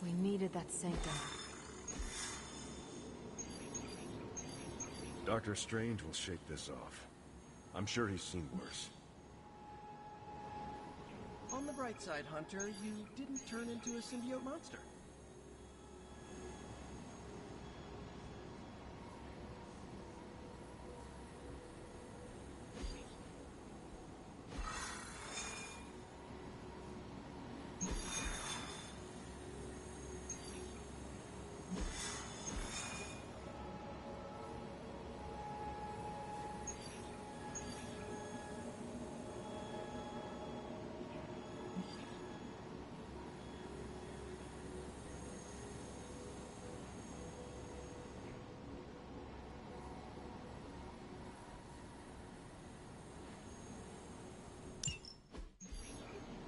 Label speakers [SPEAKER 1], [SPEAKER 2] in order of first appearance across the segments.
[SPEAKER 1] We needed that sanctum.
[SPEAKER 2] Dr. Strange will shake this off. I'm sure he's seen worse.
[SPEAKER 3] On the bright side, Hunter, you didn't turn into a symbiote monster.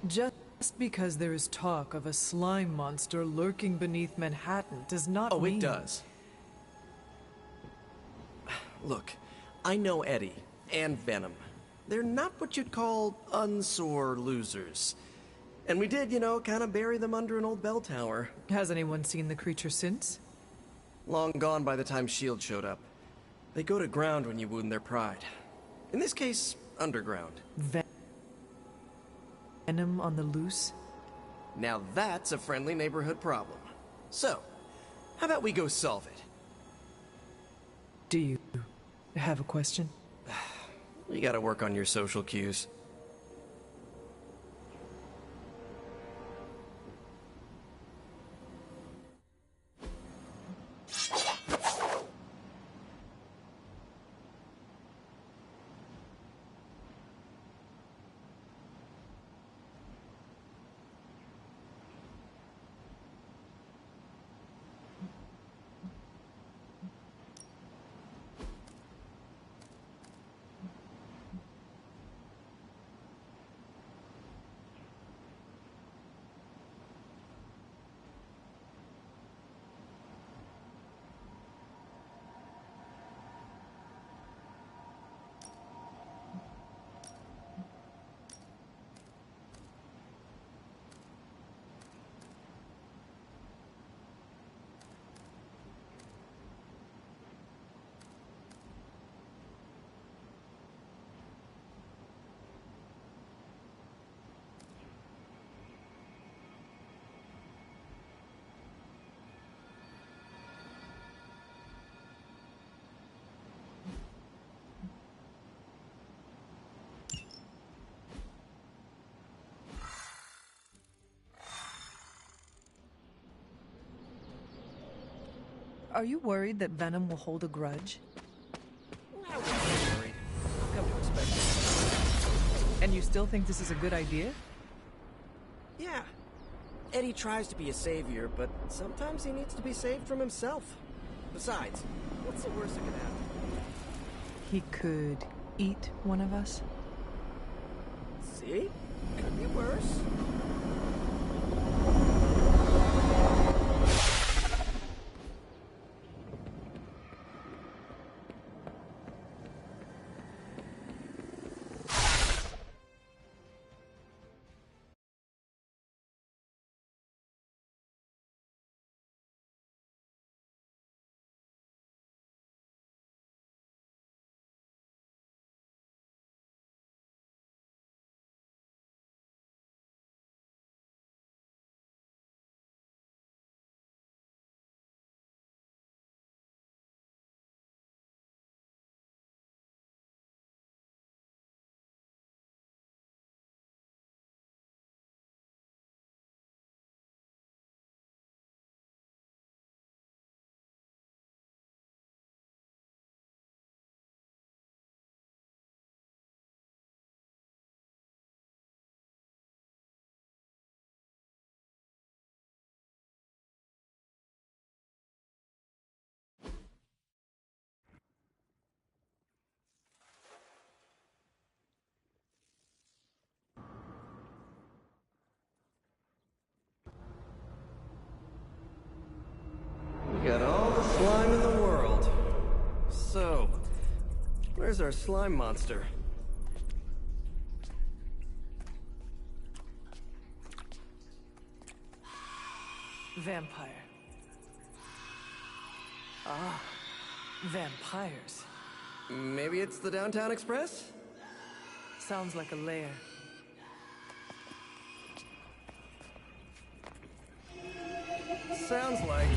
[SPEAKER 4] Just because there is talk of a slime monster lurking beneath Manhattan does not mean...
[SPEAKER 3] Oh, it does. Look, I know Eddie and Venom. They're not what you'd call unsore losers. And we did, you know, kind of bury them under an old bell tower.
[SPEAKER 4] Has anyone seen the creature since?
[SPEAKER 3] Long gone by the time S.H.I.E.L.D. showed up. They go to ground when you wound their pride. In this case, underground.
[SPEAKER 4] Venom on the loose?
[SPEAKER 3] Now that's a friendly neighborhood problem. So, how about we go solve it?
[SPEAKER 4] Do you have a question?
[SPEAKER 3] You gotta work on your social cues.
[SPEAKER 4] Are you worried that Venom will hold a grudge?
[SPEAKER 3] I wouldn't be worried. I've come to expect it.
[SPEAKER 4] And you still think this is a good idea?
[SPEAKER 3] Yeah. Eddie tries to be a savior, but sometimes he needs to be saved from himself. Besides, what's the worst that could happen?
[SPEAKER 4] He could eat one of us?
[SPEAKER 3] See? Could be worse. slime in the world. So, where's our slime monster?
[SPEAKER 4] Vampire. Ah, vampires.
[SPEAKER 3] Maybe it's the Downtown Express?
[SPEAKER 4] Sounds like a lair.
[SPEAKER 3] Sounds like...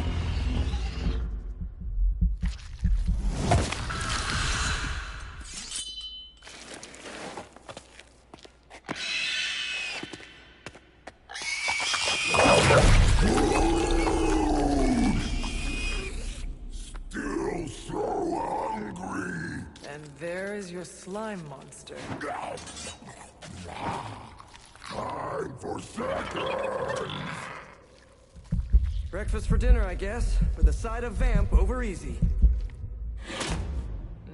[SPEAKER 5] Still so hungry.
[SPEAKER 4] And there is your slime monster.
[SPEAKER 5] Time for seconds.
[SPEAKER 3] Breakfast for dinner, I guess, with a side of vamp over easy.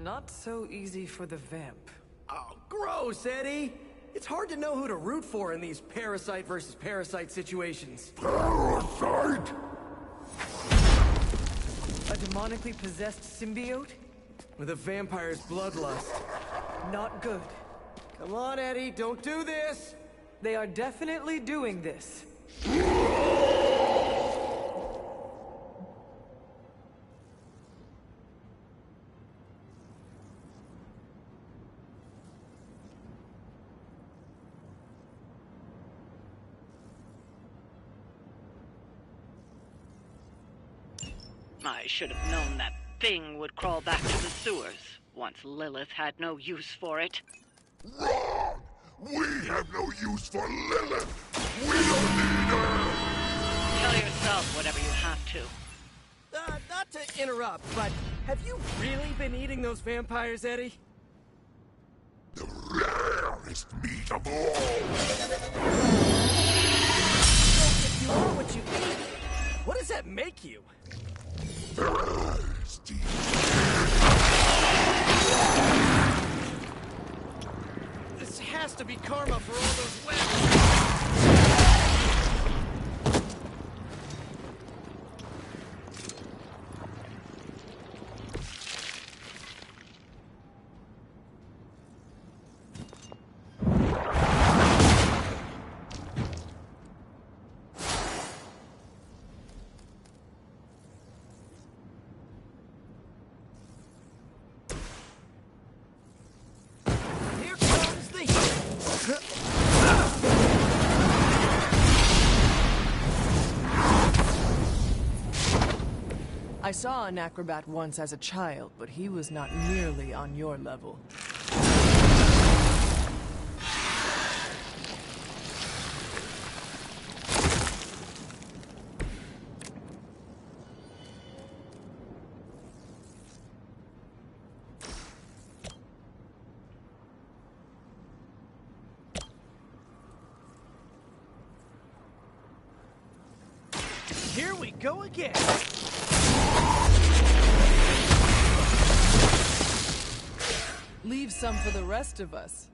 [SPEAKER 4] Not so easy for the vamp.
[SPEAKER 3] Oh, gross, Eddie! It's hard to know who to root for in these parasite versus parasite situations.
[SPEAKER 5] Parasite?
[SPEAKER 4] A demonically possessed symbiote?
[SPEAKER 3] With a vampire's bloodlust.
[SPEAKER 4] Not good.
[SPEAKER 3] Come on, Eddie, don't do this!
[SPEAKER 4] They are definitely doing this.
[SPEAKER 6] I should have known that thing would crawl back to the sewers once Lilith had no use for it.
[SPEAKER 5] Wrong! We have no use for Lilith! We don't need her!
[SPEAKER 6] Tell yourself whatever you have to.
[SPEAKER 3] Not to interrupt, but have you really been eating those vampires, Eddie?
[SPEAKER 5] The rarest meat of all!
[SPEAKER 3] So if you are what you eat, what does that make you?
[SPEAKER 5] Thirsty.
[SPEAKER 3] This has to be karma for all those webs. Here comes the
[SPEAKER 4] I saw an acrobat once as a child, but he was not nearly on your level.
[SPEAKER 3] Here we go again.
[SPEAKER 4] Leave some for the rest of us.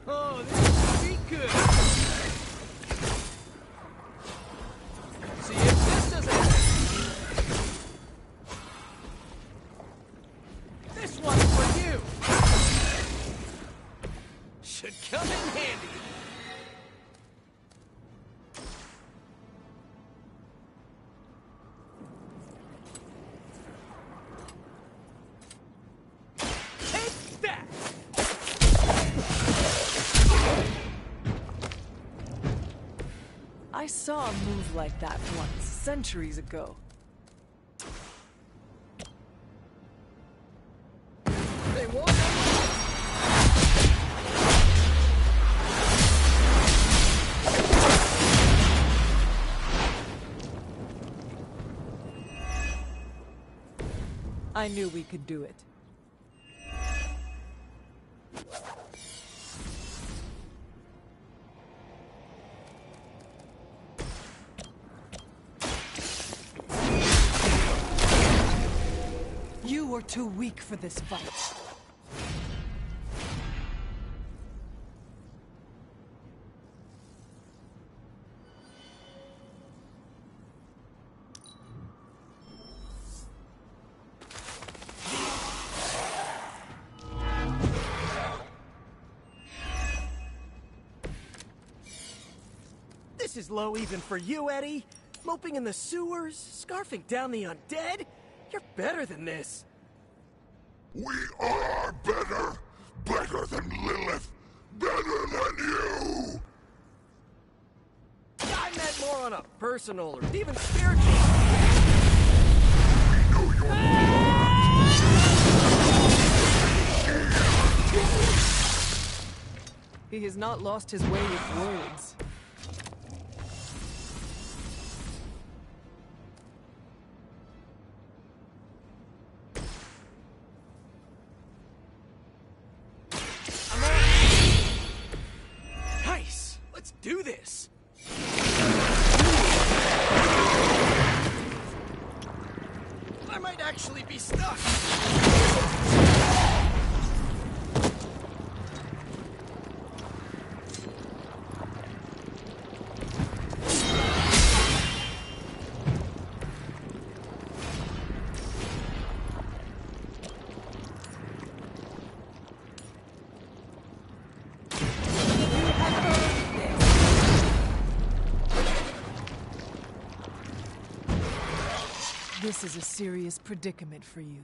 [SPEAKER 3] Oh, this should be good. See if this doesn't. This one's for you. Should come in handy. Take that.
[SPEAKER 4] I saw a move like that once, centuries ago.
[SPEAKER 3] They won't.
[SPEAKER 4] I knew we could do it. You're too weak for this fight.
[SPEAKER 3] This is low even for you, Eddie. Moping in the sewers, scarfing down the undead. You're better than this.
[SPEAKER 5] We are better! Better than Lilith! Better than you!
[SPEAKER 3] I meant more on a personal or even spiritual.
[SPEAKER 5] We know you're
[SPEAKER 4] He has not lost his way with words.
[SPEAKER 3] Nice! Let's do this! I might actually be stuck!
[SPEAKER 4] This is a serious predicament for you.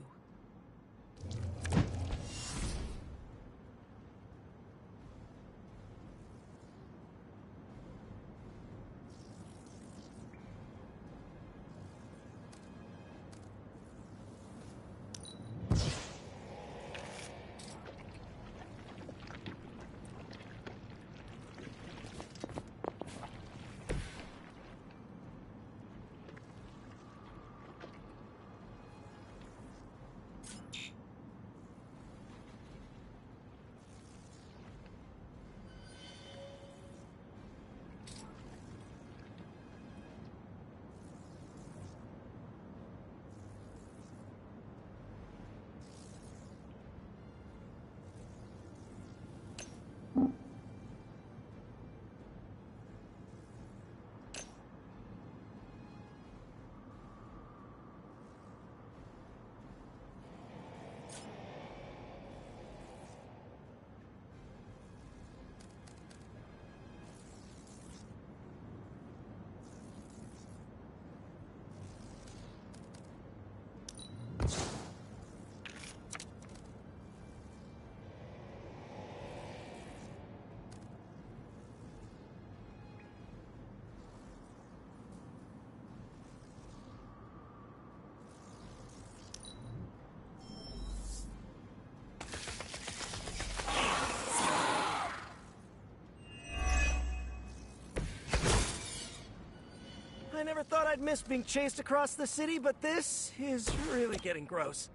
[SPEAKER 3] I never thought I'd miss being chased across the city, but this is really getting gross.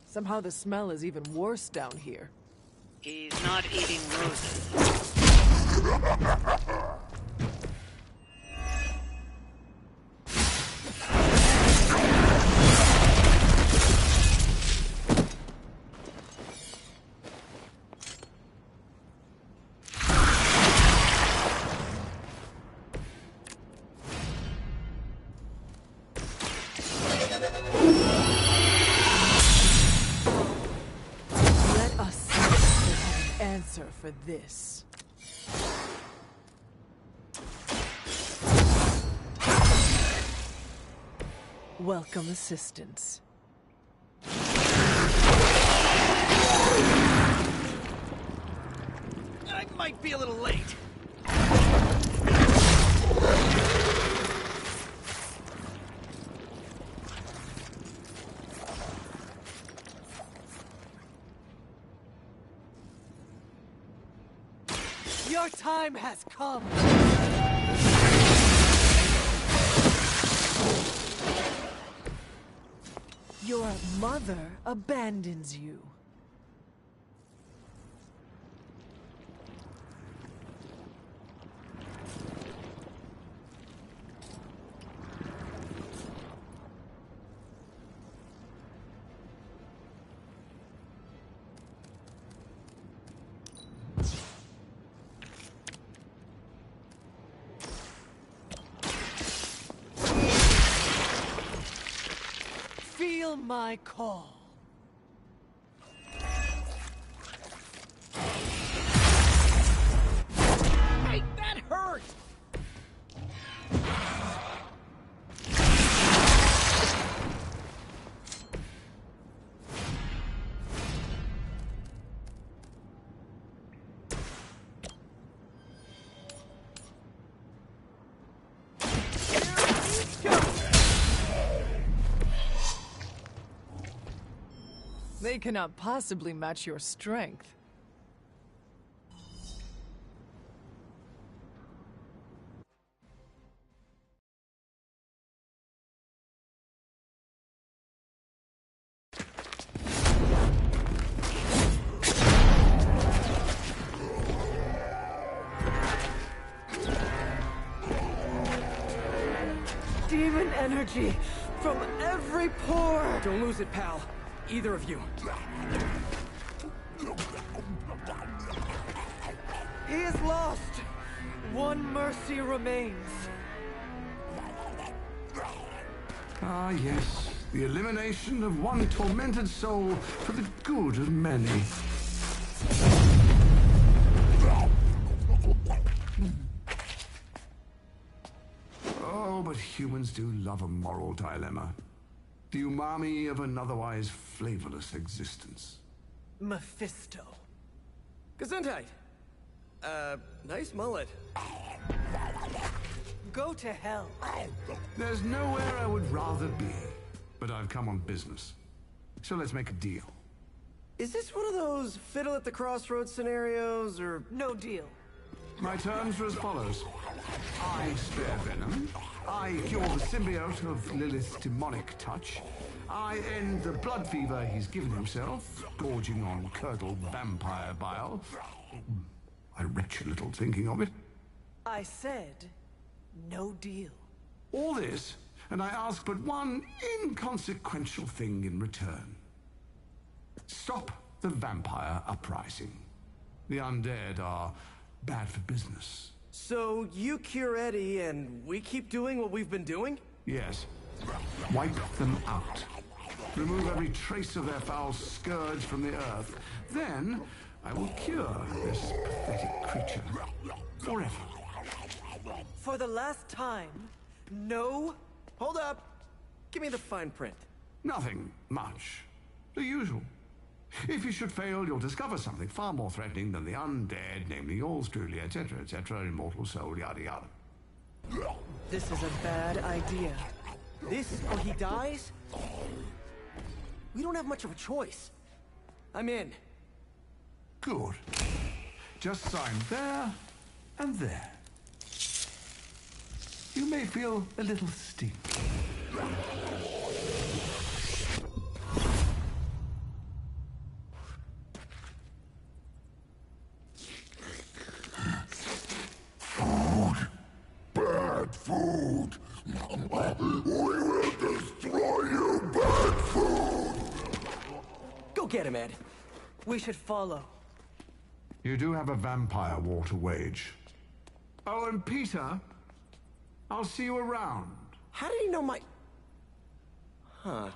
[SPEAKER 4] Somehow the smell is even worse down here.
[SPEAKER 6] He's not eating roses.
[SPEAKER 4] Let us see if they have an answer for this. Welcome assistance.
[SPEAKER 3] I might be a little late.
[SPEAKER 4] Your time has come! Your mother abandons you. feel my call.
[SPEAKER 3] Hey, that hurt!
[SPEAKER 4] They cannot possibly match your strength. Demon energy from every pore!
[SPEAKER 3] Don't lose it, pal. Either of you.
[SPEAKER 4] He is lost! One mercy remains.
[SPEAKER 7] Ah, yes. The elimination of one tormented soul for the good of many. Oh, but humans do love a moral dilemma. The umami of an otherwise flavorless existence.
[SPEAKER 4] Mephisto.
[SPEAKER 3] Gesundheit! Nice mullet.
[SPEAKER 4] Go to hell.
[SPEAKER 7] There's nowhere I would rather be, but I've come on business. So let's make a deal.
[SPEAKER 3] Is this one of those fiddle at the crossroads scenarios, or...
[SPEAKER 4] No deal.
[SPEAKER 7] My terms are as follows. I spare Venom. I cure the symbiote of Lilith's demonic touch. I end the blood fever he's given himself, gorging on curdled vampire bile. I retch a little thinking of it.
[SPEAKER 4] I said, no deal.
[SPEAKER 7] All this, and I ask but one inconsequential thing in return. Stop the vampire uprising. The undead are bad for business.
[SPEAKER 3] So you cure Eddie, and we keep doing what we've been doing?
[SPEAKER 7] Yes. Wipe them out. Remove every trace of their foul scourge from the earth. Then, I will cure this pathetic creature. Forever.
[SPEAKER 4] For the last time, no.
[SPEAKER 3] Hold up! Give me the fine print.
[SPEAKER 7] Nothing much. The usual. If you should fail, you'll discover something far more threatening than the undead, namely yours truly, etc., etc., immortal soul, yada yada.
[SPEAKER 4] This is a bad idea.
[SPEAKER 3] This, or he dies? We don't have much of a choice. I'm in.
[SPEAKER 7] Good. Just sign there and there. You may feel a little sting.
[SPEAKER 5] Bad food! We will destroy you, bad food!
[SPEAKER 3] Go get him, Ed.
[SPEAKER 4] We should follow.
[SPEAKER 7] You do have a vampire war to wage. Oh, and Peter, I'll see you around.
[SPEAKER 3] How did he know my... Huh.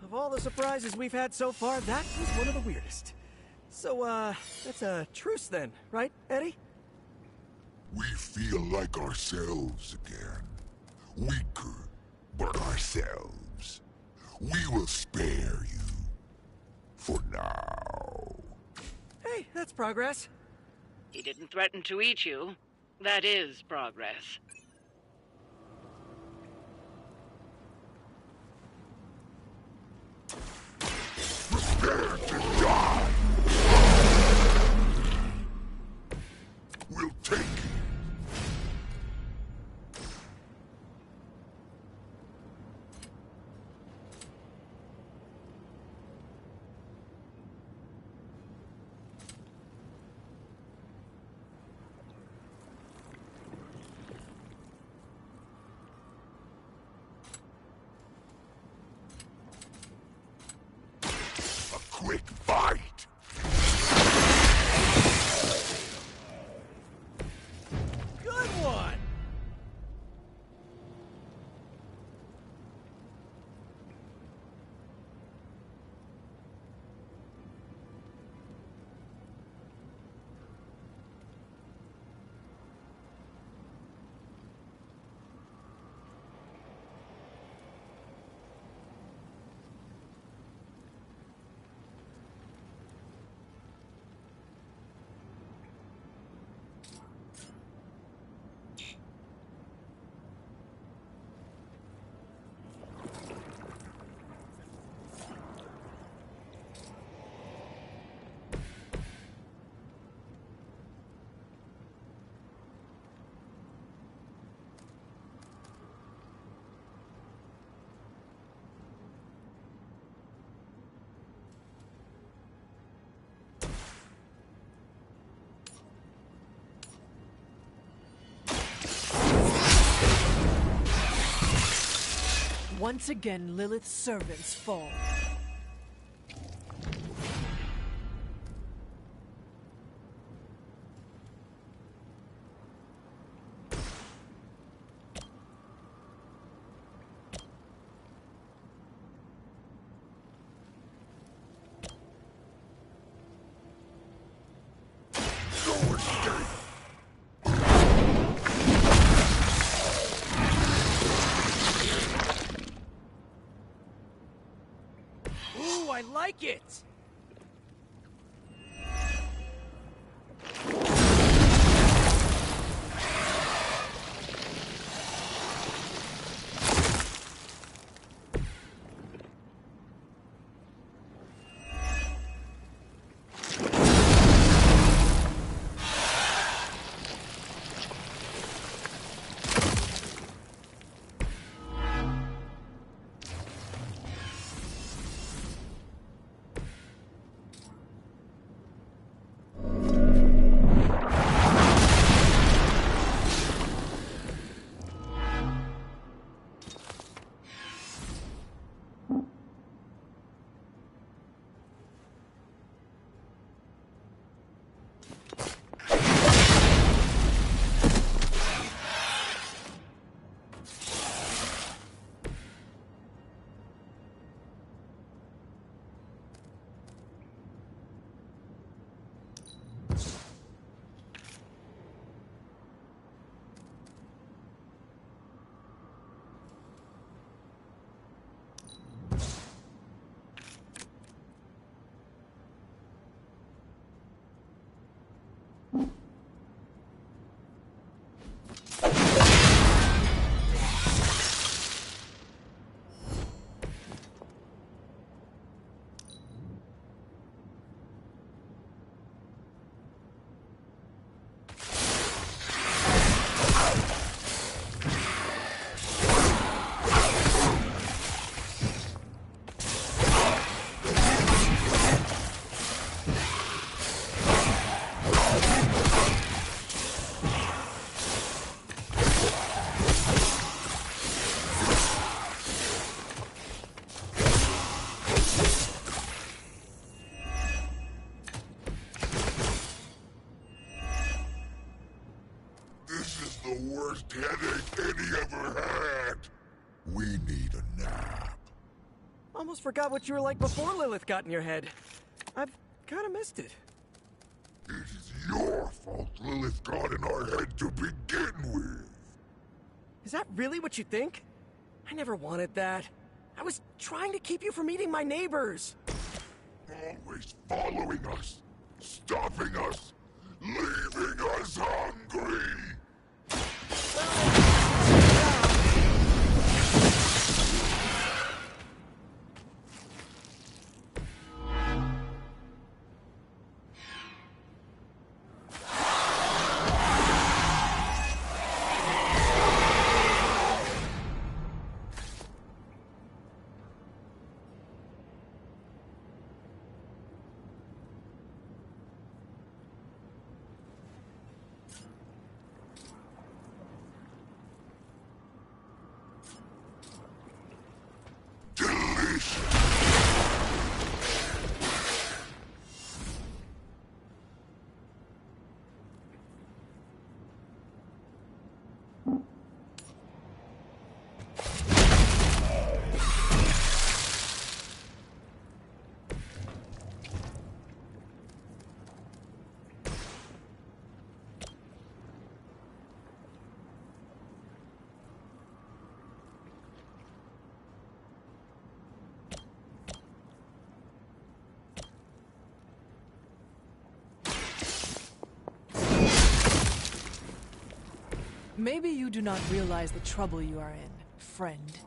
[SPEAKER 3] Of all the surprises we've had so far, that was one of the weirdest. So, that's a truce then, right, Eddie?
[SPEAKER 5] We feel like ourselves again. Weaker, but ourselves. We will spare you. For now.
[SPEAKER 3] Hey, that's progress.
[SPEAKER 6] He didn't threaten to eat you. That is progress.
[SPEAKER 5] Prepare to die! We'll take it.
[SPEAKER 4] Once again, Lilith's servants fall.
[SPEAKER 5] No escape!
[SPEAKER 3] Ooh, I like it!
[SPEAKER 5] This is the worst headache Eddie ever had! We need a nap.
[SPEAKER 3] Almost forgot what you were like before Lilith got in your head. I've kind of missed it.
[SPEAKER 5] It is your fault Lilith got in our head to begin with.
[SPEAKER 3] Is that really what you think? I never wanted that. I was trying to keep you from eating my neighbors.
[SPEAKER 5] Always following us, stopping us, leaving us hungry.
[SPEAKER 4] Maybe you do not realize the trouble you are in, friend.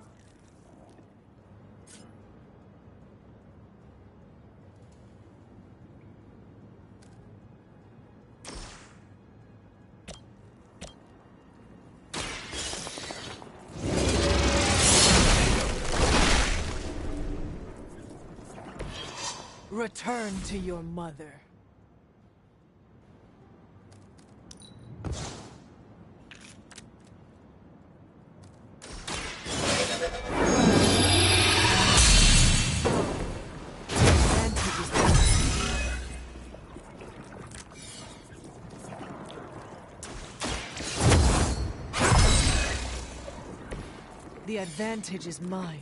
[SPEAKER 4] Return to your mother. The advantage is mine.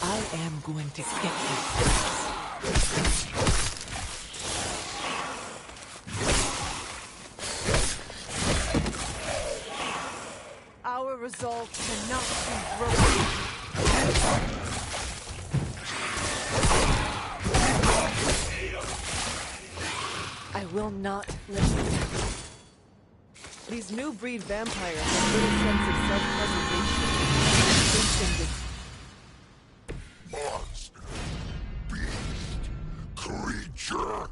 [SPEAKER 4] I am going to get you. Our resolve cannot be broken. I will not let you down. These new breed vampires have little sense of self-preservation.
[SPEAKER 5] Monster, beast, creature.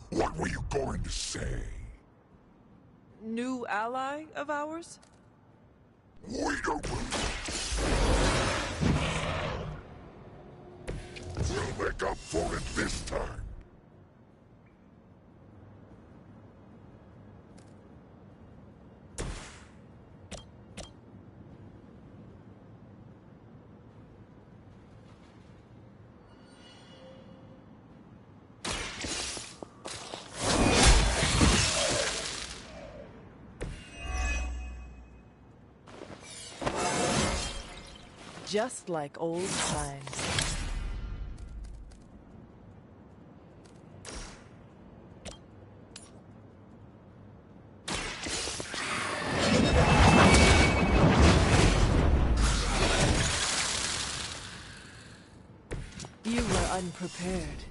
[SPEAKER 5] What were you going to say?
[SPEAKER 4] New ally of ours?
[SPEAKER 5] Wait open. We'll make up for it this time.
[SPEAKER 4] Just like old times. You were unprepared.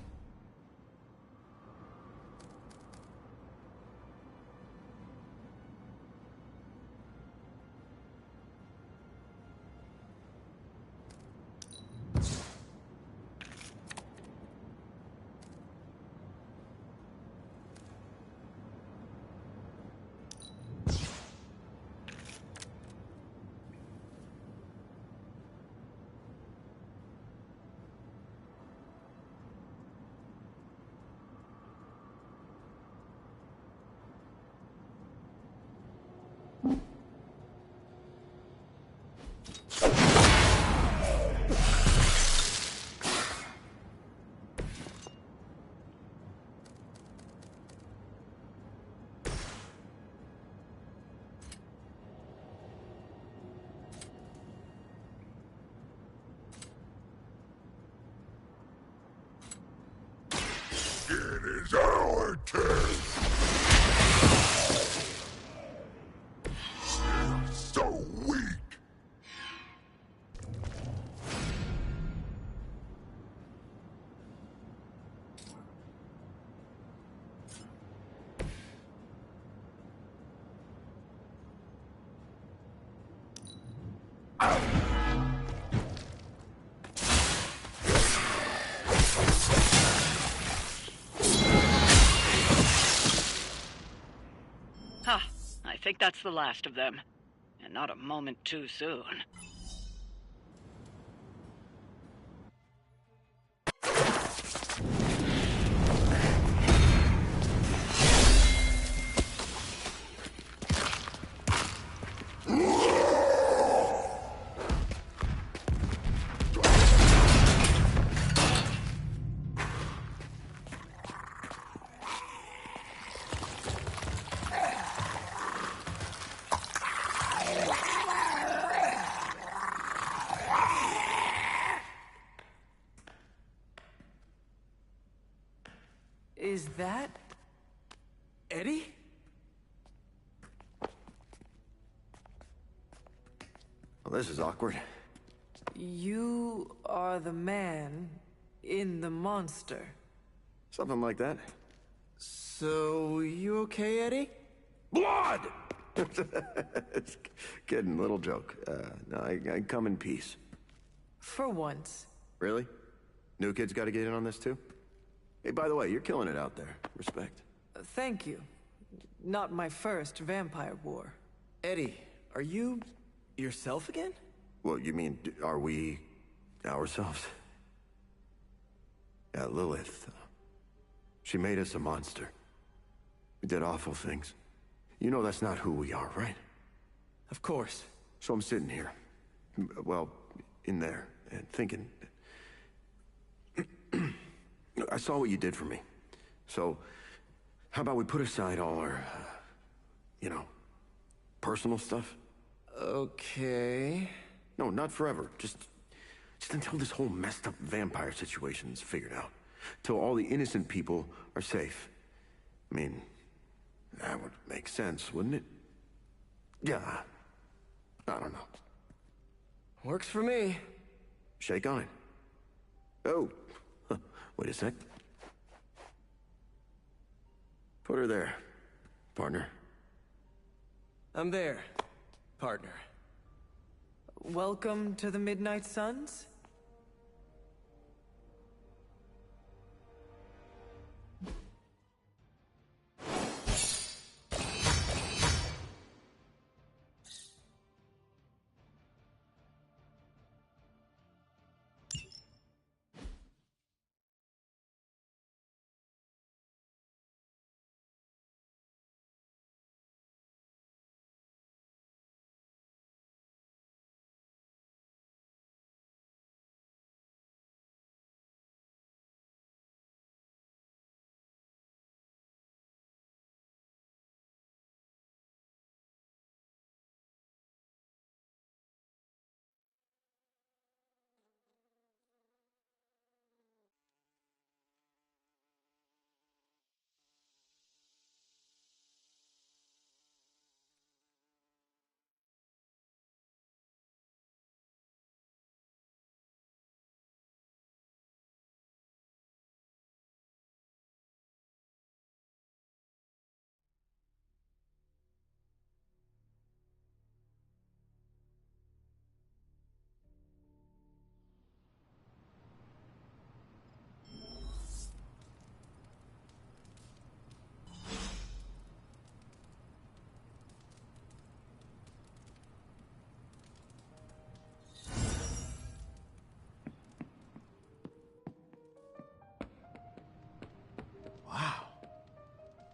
[SPEAKER 5] It is our turn. So weak.
[SPEAKER 6] Ha! I think that's the last of them. And not a moment too soon.
[SPEAKER 4] Is that
[SPEAKER 3] Eddie?
[SPEAKER 8] Well, this is awkward.
[SPEAKER 4] you are the man in the monster?
[SPEAKER 8] Something like that.
[SPEAKER 3] So, you okay, Eddie?
[SPEAKER 8] Blood! It's kidding, little joke. No, I come in peace.
[SPEAKER 4] For once.
[SPEAKER 8] Really? New kids gotta get in on this too? Hey, by the way, you're killing it out there. Respect.
[SPEAKER 4] Thank you. Not my first vampire war.
[SPEAKER 3] Eddie, are you yourself again?
[SPEAKER 8] Well, you mean, are we ourselves? Yeah, Lilith. She made us a monster. We did awful things. You know that's not who we are, right?
[SPEAKER 3] Of course.
[SPEAKER 8] So I'm sitting here, well, in there, and thinking... I saw what you did for me. So, how about we put aside all our, you know, personal stuff?
[SPEAKER 3] Okay...
[SPEAKER 8] No, not forever. Just until this whole messed up vampire situation is figured out. Till all the innocent people are safe. I mean, that would make sense, wouldn't it? Yeah. I don't know.
[SPEAKER 3] Works for me.
[SPEAKER 8] Shake on it. Oh. Wait a sec. Put her there, partner.
[SPEAKER 3] I'm there, partner.
[SPEAKER 4] Welcome to the Midnight Suns?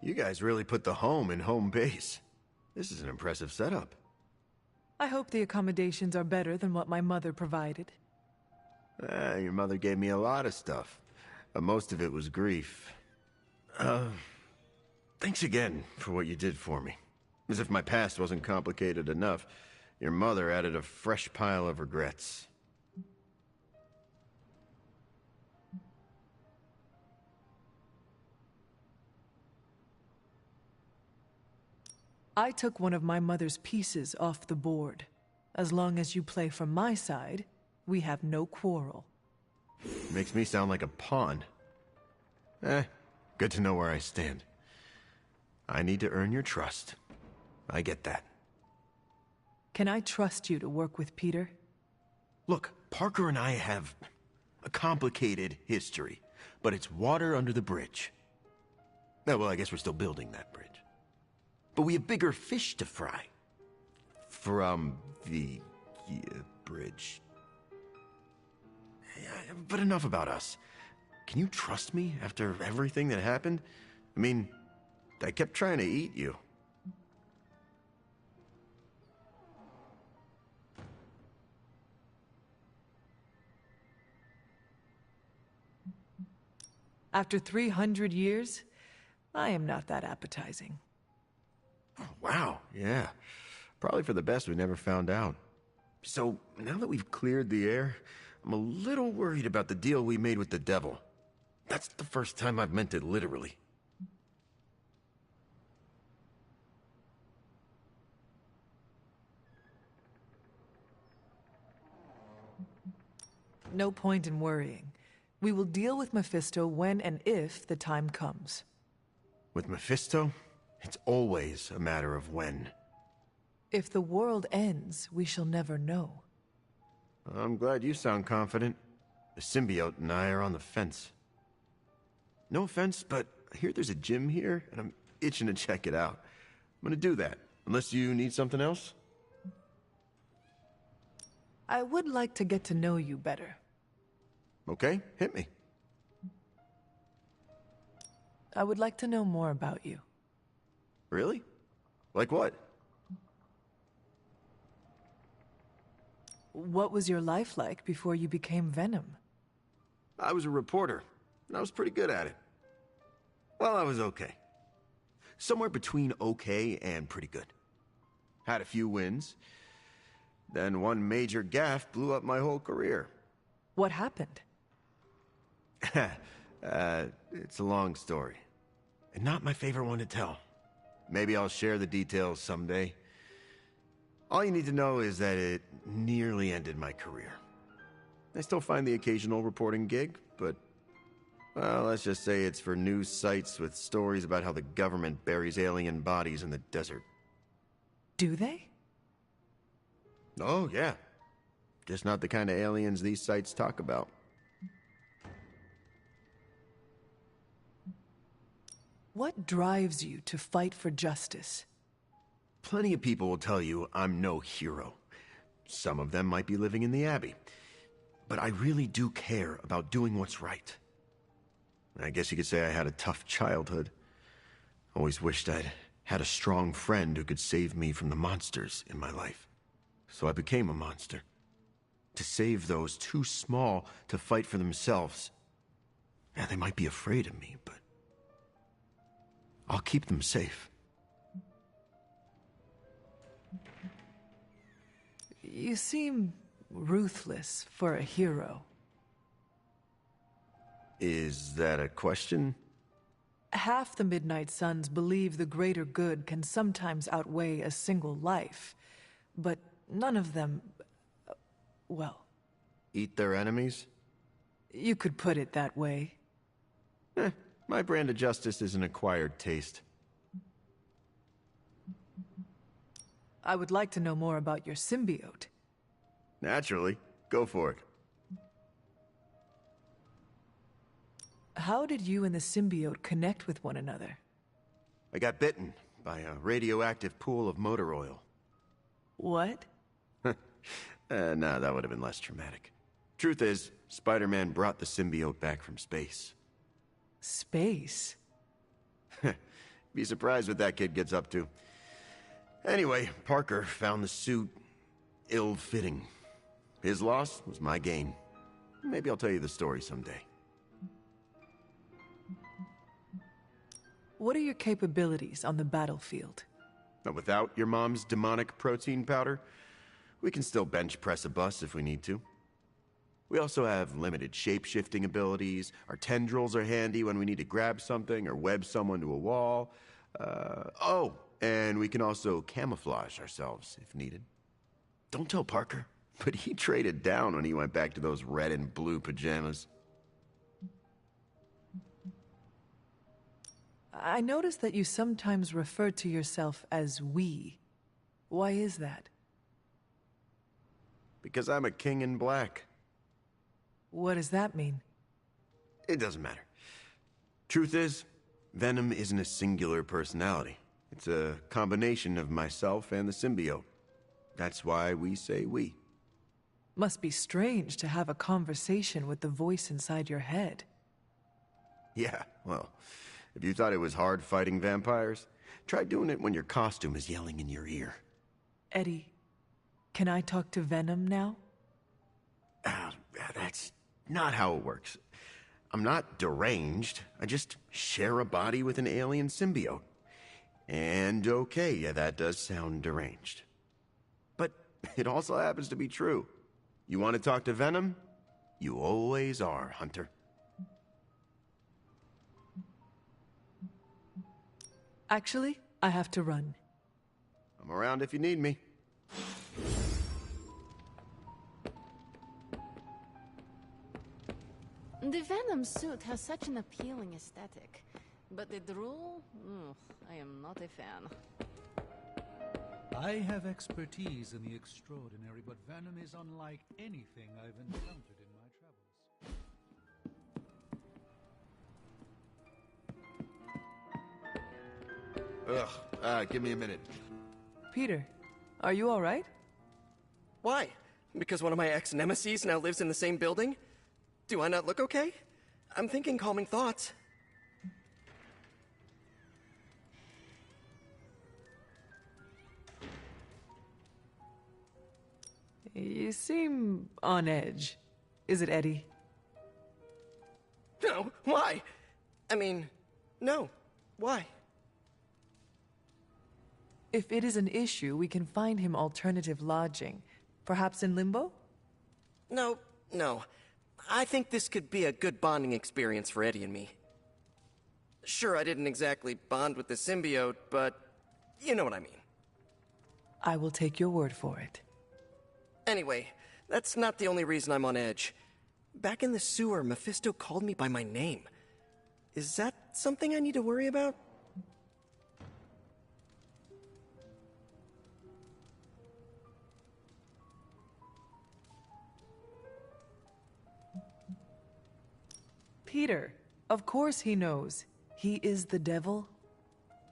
[SPEAKER 8] You guys really put the home in home base. This is an impressive setup.
[SPEAKER 4] I hope the accommodations are better than what my mother provided.
[SPEAKER 8] Your mother gave me a lot of stuff, but most of it was grief. Thanks again for what you did for me. As if my past wasn't complicated enough, your mother added a fresh pile of regrets.
[SPEAKER 4] I took one of my mother's pieces off the board. As long as you play from my side, we have no quarrel.
[SPEAKER 8] Makes me sound like a pawn. Good to know where I stand. I need to earn your trust. I get that.
[SPEAKER 4] Can I trust you to work with Peter?
[SPEAKER 8] Look, Parker and I have a complicated history, but it's water under the bridge. Well, I guess we're still building that bridge. But we have bigger fish to fry. From the bridge. But enough about us. Can you trust me after everything that happened? I mean, I kept trying to eat you.
[SPEAKER 4] After 300 years, I am not that appetizing.
[SPEAKER 8] Oh, wow, yeah. Probably for the best we never found out. So, now that we've cleared the air, I'm a little worried about the deal we made with the devil. That's the first time I've meant it literally.
[SPEAKER 4] No point in worrying. We will deal with Mephisto when and if the time comes.
[SPEAKER 8] With Mephisto, it's always a matter of when.
[SPEAKER 4] If the world ends, we shall never know.
[SPEAKER 8] I'm glad you sound confident. The symbiote and I are on the fence. No offense, but I hear there's a gym here, and I'm itching to check it out. I'm gonna do that, unless you need something else?
[SPEAKER 4] I would like to get to know you better.
[SPEAKER 8] Okay, hit me.
[SPEAKER 4] I would like to know more about you.
[SPEAKER 8] Really? Like what?
[SPEAKER 4] What was your life like before you became Venom?
[SPEAKER 8] I was a reporter, and I was pretty good at it. Well, I was okay. Somewhere between okay and pretty good. Had a few wins. Then one major gaffe blew up my whole career.
[SPEAKER 4] What happened?
[SPEAKER 8] It's a long story. And not my favorite one to tell. Maybe I'll share the details someday. All you need to know is that it nearly ended my career. I still find the occasional reporting gig, but, well, let's just say it's for news sites with stories about how the government buries alien bodies in the desert.
[SPEAKER 4] Do they?
[SPEAKER 8] Oh, yeah. Just not the kind of aliens these sites talk about.
[SPEAKER 4] What drives you to fight for justice?
[SPEAKER 8] Plenty of people will tell you I'm no hero. Some of them might be living in the Abbey. But I really do care about doing what's right. I guess you could say I had a tough childhood. Always wished I'd had a strong friend who could save me from the monsters in my life. So I became a monster. To save those too small to fight for themselves. Yeah, they might be afraid of me, but I'll keep them safe.
[SPEAKER 4] You seem ruthless for a hero.
[SPEAKER 8] Is that a question?
[SPEAKER 4] Half the Midnight Suns believe the greater good can sometimes outweigh a single life, but none of them, well...
[SPEAKER 8] Eat their enemies?
[SPEAKER 4] You could put it that way.
[SPEAKER 8] My brand of justice is an acquired taste.
[SPEAKER 4] I would like to know more about your symbiote.
[SPEAKER 8] Naturally. Go for it.
[SPEAKER 4] How did you and the symbiote connect with one another?
[SPEAKER 8] I got bitten by a radioactive pool of motor oil.
[SPEAKER 4] What?
[SPEAKER 8] Nah, that would have been less traumatic. Truth is, Spider-Man brought the symbiote back from space.
[SPEAKER 4] Space?
[SPEAKER 8] Be surprised what that kid gets up to. Anyway, Parker found the suit ill-fitting. His loss was my gain. Maybe I'll tell you the story someday.
[SPEAKER 4] What are your capabilities on the battlefield?
[SPEAKER 8] But without your mom's demonic protein powder, we can still bench press a bus if we need to. We also have limited shape-shifting abilities. Our tendrils are handy when we need to grab something or web someone to a wall. And we can also camouflage ourselves if needed. Don't tell Parker, but he traded down when he went back to those red and blue pajamas.
[SPEAKER 4] I noticed that you sometimes refer to yourself as we. Why is that?
[SPEAKER 8] Because I'm a king in black.
[SPEAKER 4] What does that mean?
[SPEAKER 8] It doesn't matter. Truth is, Venom isn't a singular personality. It's a combination of myself and the symbiote. That's why we say we.
[SPEAKER 4] Must be strange to have a conversation with the voice inside your head.
[SPEAKER 8] Yeah, well, if you thought it was hard fighting vampires, try doing it when your costume is yelling in your ear.
[SPEAKER 4] Eddie, can I talk to Venom now?
[SPEAKER 8] That's not how it works. I'm not deranged. I just share a body with an alien symbiote. And okay, yeah, that does sound deranged. But it also happens to be true. You want to talk to Venom? You always are, Hunter.
[SPEAKER 4] Actually, I have to run.
[SPEAKER 8] I'm around if you need me.
[SPEAKER 1] The Venom suit has such an appealing aesthetic. But the drool? I am not a fan.
[SPEAKER 9] I have expertise in the extraordinary, but Venom is unlike anything I've encountered in my travels.
[SPEAKER 8] Give me a minute.
[SPEAKER 4] Peter, are you all right?
[SPEAKER 3] Why? Because one of my ex-nemeses now lives in the same building? Do I not look okay? I'm thinking calming thoughts.
[SPEAKER 4] You seem on edge. Is it Eddie?
[SPEAKER 3] No, why? I mean, no. Why?
[SPEAKER 4] If it is an issue, we can find him alternative lodging. Perhaps in Limbo?
[SPEAKER 3] No. I think this could be a good bonding experience for Eddie and me. Sure, I didn't exactly bond with the symbiote, but you know what I mean.
[SPEAKER 4] I will take your word for it.
[SPEAKER 3] Anyway, that's not the only reason I'm on edge. Back in the sewer, Mephisto called me by my name. Is that something I need to worry about?
[SPEAKER 4] Peter, of course he knows. He is the devil.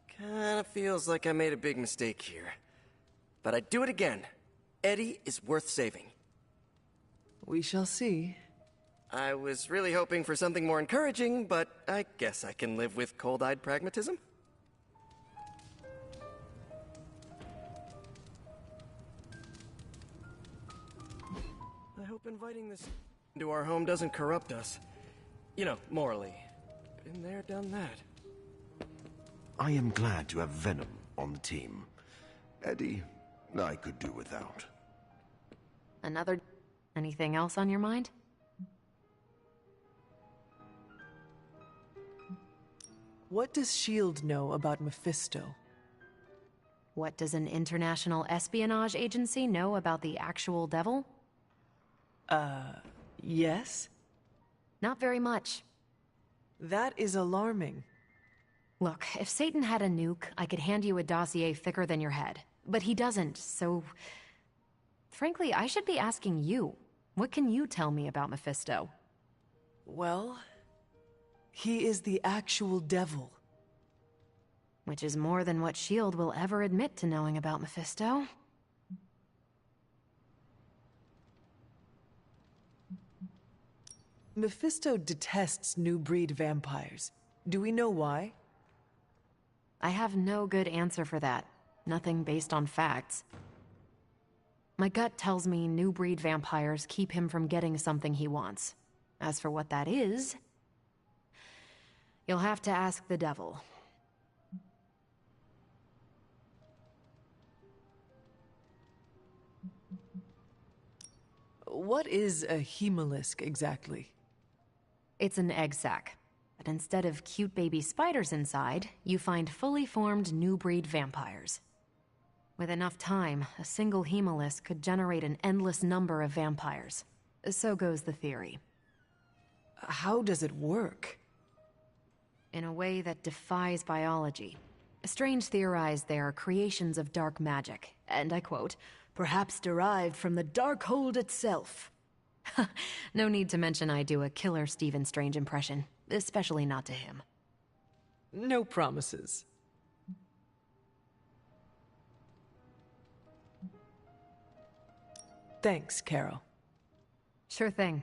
[SPEAKER 3] Kinda feels like I made a big mistake here. But I'd do it again. Eddie is worth saving.
[SPEAKER 4] We shall see.
[SPEAKER 3] I was really hoping for something more encouraging, but I guess I can live with cold-eyed pragmatism. I hope inviting this into our home doesn't corrupt us. You know, morally. Been there, done that.
[SPEAKER 8] I am glad to have Venom on the team. Eddie, I could do without.
[SPEAKER 10] Anything else on your mind?
[SPEAKER 4] What does S.H.I.E.L.D. know about Mephisto?
[SPEAKER 10] What does an international espionage agency know about the actual devil?
[SPEAKER 4] Yes?
[SPEAKER 10] Not very much.
[SPEAKER 4] That is alarming.
[SPEAKER 10] Look, if Satan had a nuke, I could hand you a dossier thicker than your head. But he doesn't, so... Frankly, I should be asking you. What can you tell me about Mephisto?
[SPEAKER 4] Well, he is the actual devil.
[SPEAKER 10] Which is more than what S.H.I.E.L.D. will ever admit to knowing about Mephisto.
[SPEAKER 4] Mephisto detests new breed vampires. Do we know why?
[SPEAKER 10] I have no good answer for that. Nothing based on facts. My gut tells me new breed vampires keep him from getting something he wants. As for what that is, you'll have to ask the devil.
[SPEAKER 4] What is a hemolisk exactly?
[SPEAKER 10] It's an egg sac. But instead of cute baby spiders inside, you find fully formed new breed vampires. With enough time, a single hemolisk could generate an endless number of vampires. So goes the theory.
[SPEAKER 4] How does it work?
[SPEAKER 10] In a way that defies biology. Strange theorized they are creations of dark magic, and I quote, "perhaps derived from the Darkhold itself." No need to mention I do a killer Stephen Strange impression, especially not to him.
[SPEAKER 4] No promises. Thanks, Carol.
[SPEAKER 10] Sure thing.